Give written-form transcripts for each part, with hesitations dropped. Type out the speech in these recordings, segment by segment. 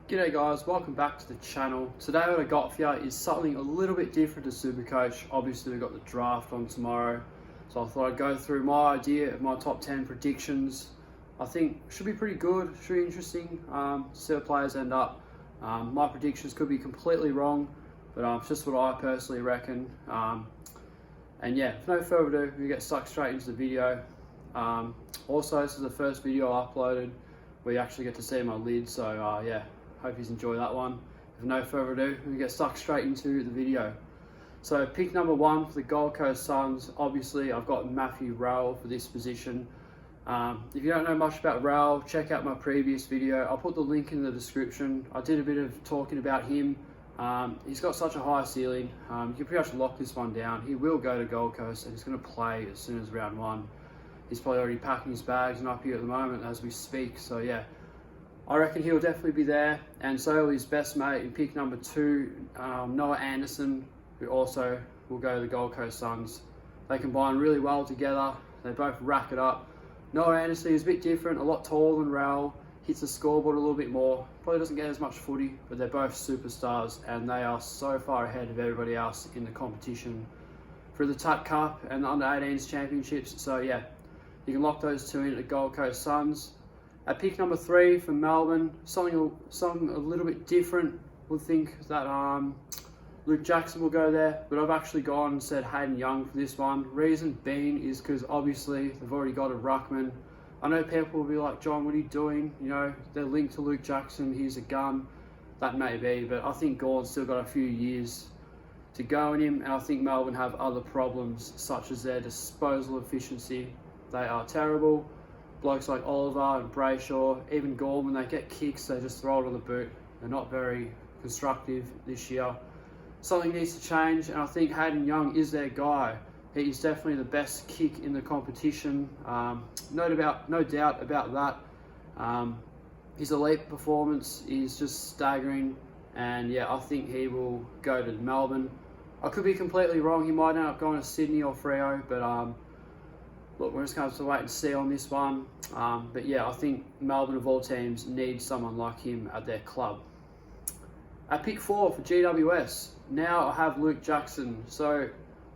G'day guys, welcome back to the channel. Today what I got for you is something a little bit different to Supercoach. Obviously we've got the draft on tomorrow, so I thought I'd go through my idea of my top 10 predictions. I think should be pretty good, should be interesting to see where players end up. My predictions could be completely wrong, but it's just what I personally reckon. And yeah, with no further ado, we get stuck straight into the video. Also, this is the first video I uploaded where you actually get to see my lid, so yeah. Hope you enjoy that one. With no further ado, we get stuck straight into the video. So pick number 1 for the Gold Coast Suns. Obviously, I've got Matthew Rowell for this position. If you don't know much about Rowell, check out my previous video. I'll put the link in the description. I did a bit of talking about him. He's got such a high ceiling. You can pretty much lock this one down. He will go to Gold Coast and he's going to play as soon as round 1. He's probably already packing his bags and up here at the moment as we speak. So yeah. I reckon he'll definitely be there, and so will his best mate in pick number 2, Noah Anderson, who also will go to the Gold Coast Suns. They combine really well together, they both rack it up. Noah Anderson is a bit different, a lot taller than Rowell, hits the scoreboard a little bit more, probably doesn't get as much footy, but they're both superstars and they are so far ahead of everybody else in the competition for the TAT Cup and the Under-18s Championships. So yeah, you can lock those two in at the Gold Coast Suns. At pick number 3 for Melbourne, something a little bit different. Would think that Luke Jackson will go there, but I've actually gone and said Hayden Young for this one. Reason being is because obviously they've already got a ruckman. I know people will be like, John, what are you doing? You know, they're linked to Luke Jackson, he's a gun. That may be, but I think Gordon's still got a few years to go in him, and I think Melbourne have other problems, such as their disposal efficiency. They are terrible. Blokes like Oliver and Brayshaw, even Gorman, they get kicks, they just throw it on the boot. They're not very constructive this year. Something needs to change, and I think Hayden Young is their guy. He's definitely the best kick in the competition. No doubt about that. His elite performance is just staggering, and yeah, I think he will go to Melbourne. I could be completely wrong. He might end up going to Sydney or Freo, but look, we're just going to have to wait and see on this one. But yeah, I think Melbourne of all teams need someone like him at their club. At pick 4 for GWS, now I have Luke Jackson. So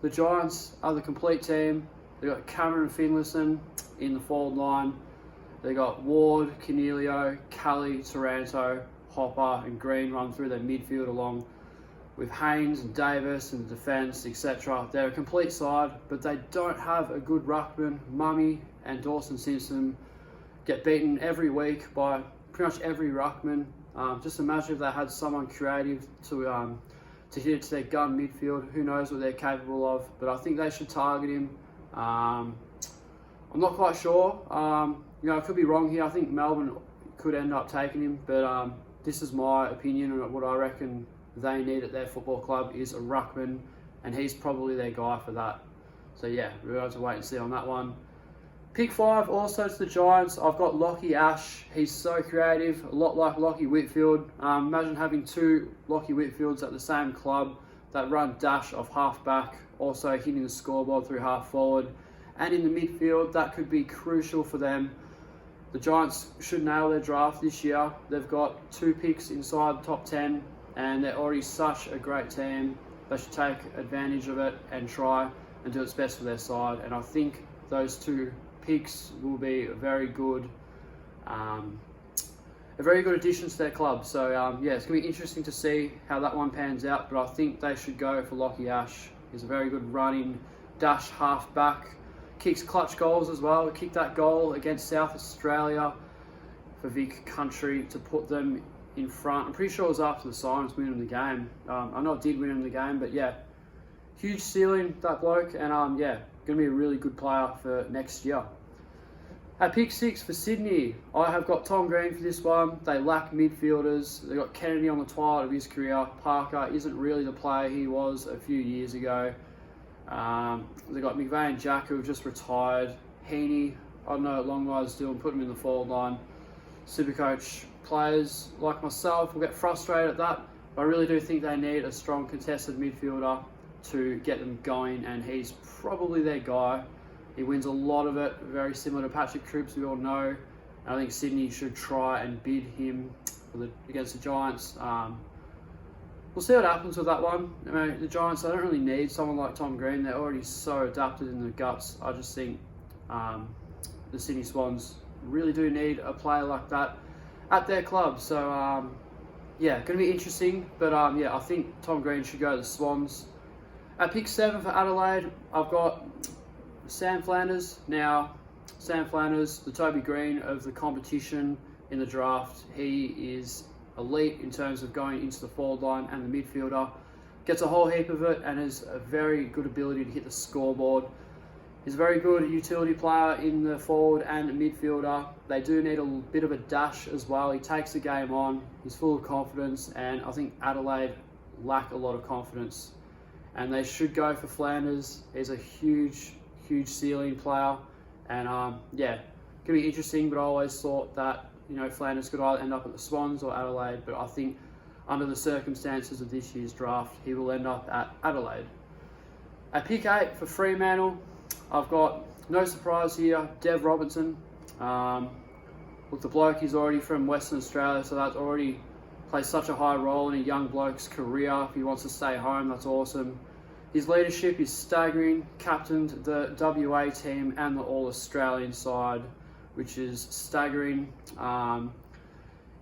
the Giants are the complete team. They've got Cameron Finlayson in the forward line. They've got Ward, Canelio, Kelly, Taranto, Hopper and Green run through their midfield along with Haynes and Davis and the defence, etc. They're a complete side, but they don't have a good ruckman. Mummy and Dawson Simpson get beaten every week by pretty much every ruckman. Just imagine if they had someone creative to hit it to their gun midfield. Who knows what they're capable of, but I think they should target him. I'm not quite sure. You know, I could be wrong here. I think Melbourne could end up taking him, but this is my opinion and what I reckon they need at their football club is a ruckman, and he's probably their guy for that. So yeah, we'll have to wait and see on that one. Pick 5, also to the Giants, I've got Lachie Ash. He's so creative, a lot like Lachie Whitfield. Imagine having 2 Lachie Whitfields at the same club that run dash off half back, also hitting the scoreboard through half forward. And in the midfield, that could be crucial for them. The Giants should nail their draft this year. They've got 2 picks inside the top 10. And they're already such a great team. They should take advantage of it and try and do its best for their side. And I think those 2 picks will be a very good addition to their club. So yeah, it's going to be interesting to see how that one pans out. But I think they should go for Lachie Ash. He's a very good running dash half back. Kicks clutch goals as well. Kicked that goal against South Australia for Vic Country to put them in front. I'm pretty sure it was after the Sirens winning the game. I know it did win in the game, but yeah, huge ceiling, that bloke, and yeah, going to be a really good player for next year. At pick 6 for Sydney, I have got Tom Green for this one. They lack midfielders. They've got Kennedy on the twilight of his career. Parker isn't really the player he was a few years ago. They've got McVay and Jack who have just retired. Heaney, I don't know what Longmire's doing, put him in the forward line. Supercoach players like myself will get frustrated at that, but I really do think they need a strong contested midfielder to get them going, and he's probably their guy. He wins a lot of it, very similar to Patrick Cripps, we all know. And I think Sydney should try and bid him against the Giants. We'll see what happens with that one. I mean, the Giants, they don't really need someone like Tom Green. They're already so adapted in the guts. I just think the Sydney Swans really do need a player like that at their club. So, yeah, going to be interesting. But, yeah, I think Tom Green should go to the Swans. At pick 7 for Adelaide, I've got Sam Flanders. Now, Sam Flanders, the Toby Green of the competition in the draft. He is elite in terms of going into the forward line and the midfielder. Gets a whole heap of it and has a very good ability to hit the scoreboard. He's a very good utility player in the forward and the midfielder. They do need a bit of a dash as well. He takes the game on. He's full of confidence, and I think Adelaide lack a lot of confidence. And they should go for Flanders. He's a huge ceiling player. And yeah, going to be interesting, but I always thought that, Flanders could either end up at the Swans or Adelaide, but I think under the circumstances of this year's draft, he will end up at Adelaide. At pick 8 for Fremantle, I've got, no surprise here, Dev Robinson. Look, the bloke is already from Western Australia, so that already plays such a high role in a young bloke's career. If he wants to stay home, that's awesome. His leadership is staggering. Captained the WA team and the All-Australian side, which is staggering.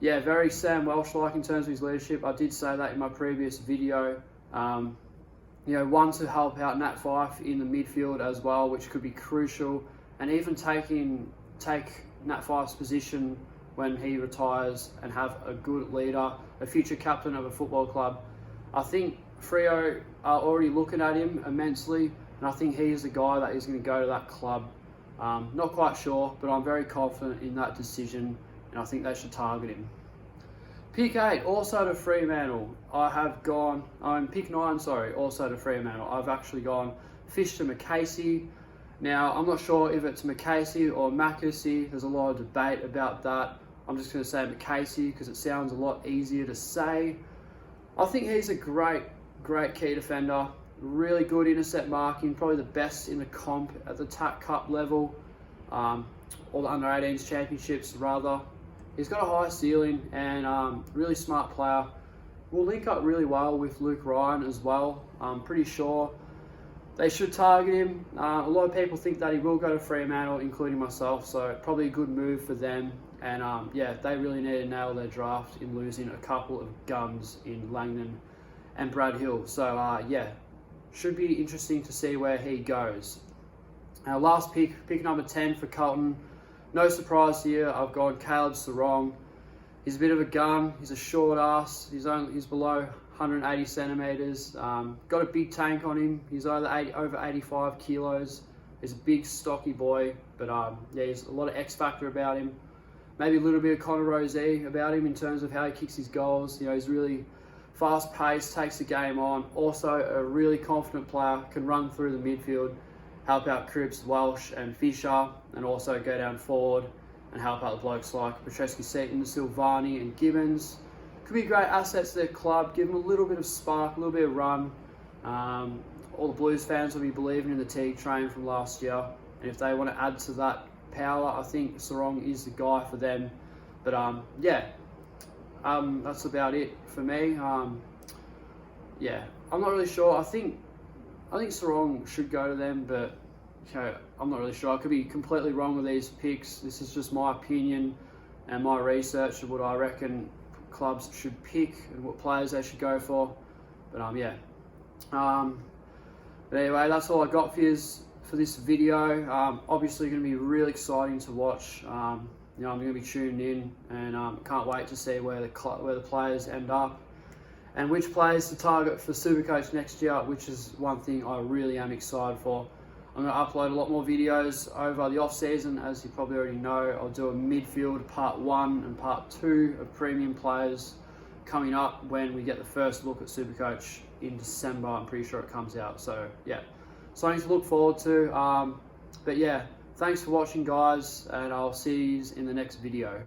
Yeah, very Sam Welsh-like in terms of his leadership. I did say that in my previous video. One to help out Nat Fyfe in the midfield as well, which could be crucial. And even take Nat Fyfe's position when he retires and have a good leader, a future captain of a football club. I think Freo are already looking at him immensely, and I think he is the guy that is going to go to that club. Not quite sure, but I'm very confident in that decision, and I think they should target him. Pick 8, also to Fremantle. Pick 9, also to Fremantle. I've actually gone Fish to McKay. Now, I'm not sure if it's McKay or Mackay. There's a lot of debate about that. I'm just going to say McKay because it sounds a lot easier to say. I think he's a great key defender. Really good intercept marking, probably the best in the comp at the TAC Cup level, or the under-18s championships rather. He's got a high ceiling and really smart player. Will link up really well with Luke Ryan as well. I'm pretty sure they should target him. A lot of people think that he will go to Fremantle, including myself, so probably a good move for them. And yeah, they really need to nail their draft in losing a couple of guns in Langdon and Brad Hill. So yeah, should be interesting to see where he goes. Our last pick number 10 for Carlton. No surprise here, I've gone Caleb Sarong. He's a bit of a gun, he's a short ass, he's below 180 centimetres. Got a big tank on him, he's over 85 kilos. He's a big stocky boy, but yeah, he's a lot of X factor about him. Maybe a little bit of Connor Rozee about him in terms of how he kicks his goals. He's really fast paced, takes the game on. Also a really confident player, can run through the midfield, help out Cripps, Welsh and Fisher, and also go down forward and help out the blokes like Petreski-Seaton, Silvani and Gibbons. Could be great assets to their club, give them a little bit of spark, a little bit of run. All the Blues fans will be believing in the Teague train from last year, and if they want to add to that power, I think Sarong is the guy for them. But yeah, that's about it for me. Yeah, I'm not really sure. I think Sarong should go to them, but I'm not really sure. I could be completely wrong with these picks. This is just my opinion and my research of what I reckon clubs should pick and what players they should go for. But yeah. But anyway, that's all I got for this video. Obviously going to be really exciting to watch. I'm going to be tuned in, and can't wait to see where the players end up and which players to target for Supercoach next year, which is one thing I really am excited for. I'm going to upload a lot more videos over the off season, as you probably already know. I'll do a midfield part 1 and part 2 of premium players coming up when we get the first look at Supercoach in December. I'm pretty sure it comes out. So yeah, something to look forward to. But yeah, thanks for watching, guys, and I'll see you in the next video.